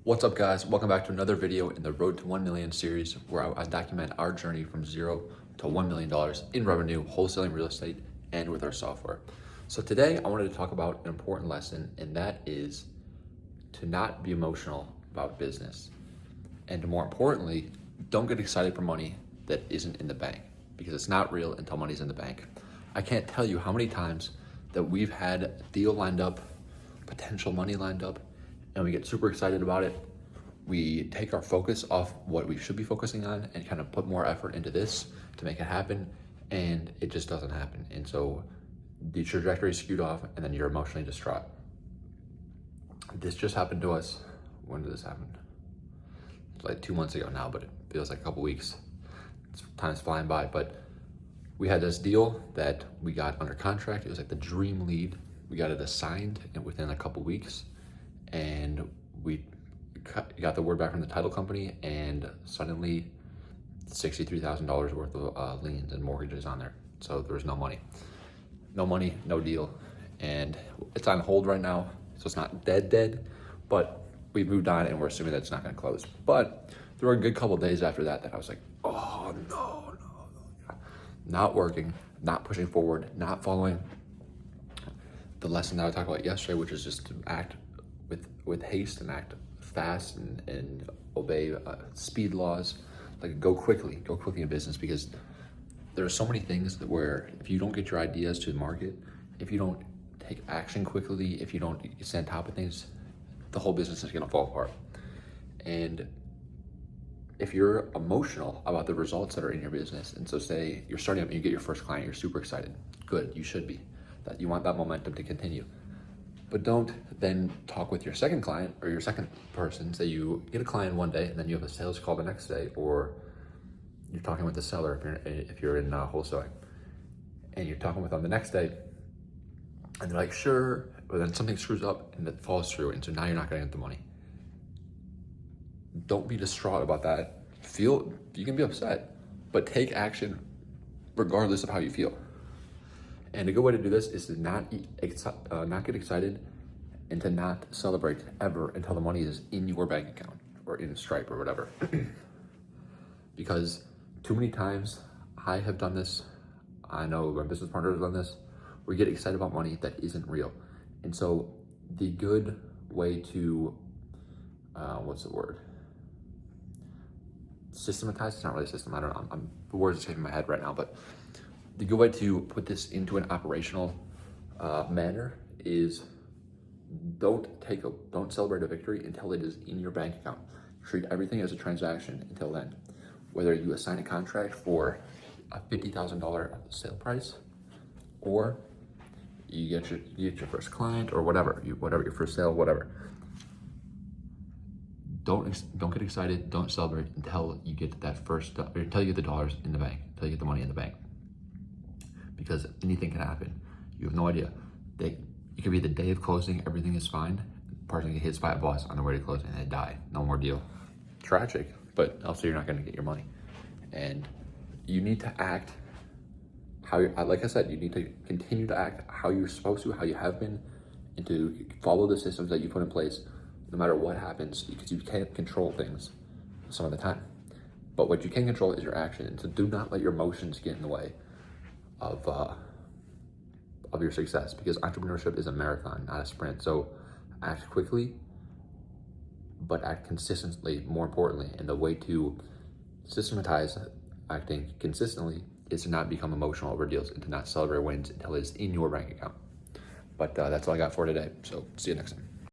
What's up, guys? Welcome back to another video in the Road to 1 Million series where I document our journey from $0 to $1 million in revenue, wholesaling real estate, and with our software. So today I wanted to talk about an important lesson, and that is to not be emotional about business. And to more importantly, don't get excited for money that isn't in the bank, because it's not real until money's in the bank. I can't tell you how many times that we've had a deal lined up, potential money lined up, and we get super excited about it. We take our focus off what we should be focusing on and kind of put more effort into this to make it happen, and it just doesn't happen. And so the trajectory is skewed off, and then you're emotionally distraught. This just happened to us. When did this happen? It's like 2 months ago now, but it feels like a couple weeks. Time's flying by, but we had this deal that we got under contract. It was like the dream lead. We got it assigned within a couple weeks, and we got the word back from the title company, and suddenly $63,000 worth of liens and mortgages on there. So there was no money, no deal. And it's on hold right now. So it's not dead, but we moved on and we're assuming that it's not gonna close. But there were a good couple of days after that I was like, oh no. Not working, not pushing forward, not following the lesson that I talked about yesterday, which is just to act with haste and act fast and obey speed laws. Like go quickly in business, because there are so many things that where if you don't get your ideas to the market, if you don't take action quickly, if you don't stay on top of things, the whole business is gonna fall apart. And if you're emotional about the results that are in your business, and so say you're starting up and you get your first client, you're super excited. Good, you should be. That you want that momentum to continue. But don't then talk with your second client or your second person. Say you get a client one day and then you have a sales call the next day, or you're talking with the seller if you're in wholesaling, and you're talking with them the next day, and they're like, sure, but then something screws up and it falls through, and so now you're not gonna get the money. Don't be distraught about that. You can be upset, but take action regardless of how you feel. And a good way to do this is to not get excited and to not celebrate ever until the money is in your bank account or in Stripe or whatever. Because too many times I have done this, I know my business partner has done this, we get excited about money that isn't real. And so the good way to, systematize, it's not really a system, I don't know, the words are escaping my head right now, but the good way to put this into an operational manner is don't celebrate a victory until it is in your bank account. Treat everything as a transaction until then. Whether you assign a contract for a $50,000 sale price, or you get your first client, or whatever your first sale, whatever. Don't get excited. Don't celebrate until you get that until you get the dollars in the bank, until you get the money in the bank. Because anything can happen. You have no idea. It could be the day of closing, everything is fine. The person gets hit by a bus on the way to closing and they die. No more deal. Tragic, but also you're not gonna get your money. And you need to act like I said, you need to continue to act how you're supposed to, how you have been, and to follow the systems that you put in place no matter what happens, because you can't control things some of the time. But what you can control is your action. And so do not let your emotions get in the way of your success, because entrepreneurship is a marathon, not a sprint. So act quickly, but act consistently, more importantly. And the way to systematize acting consistently is to not become emotional over deals and to not celebrate wins until it's in your bank account. But that's all I got for today. So see you next time.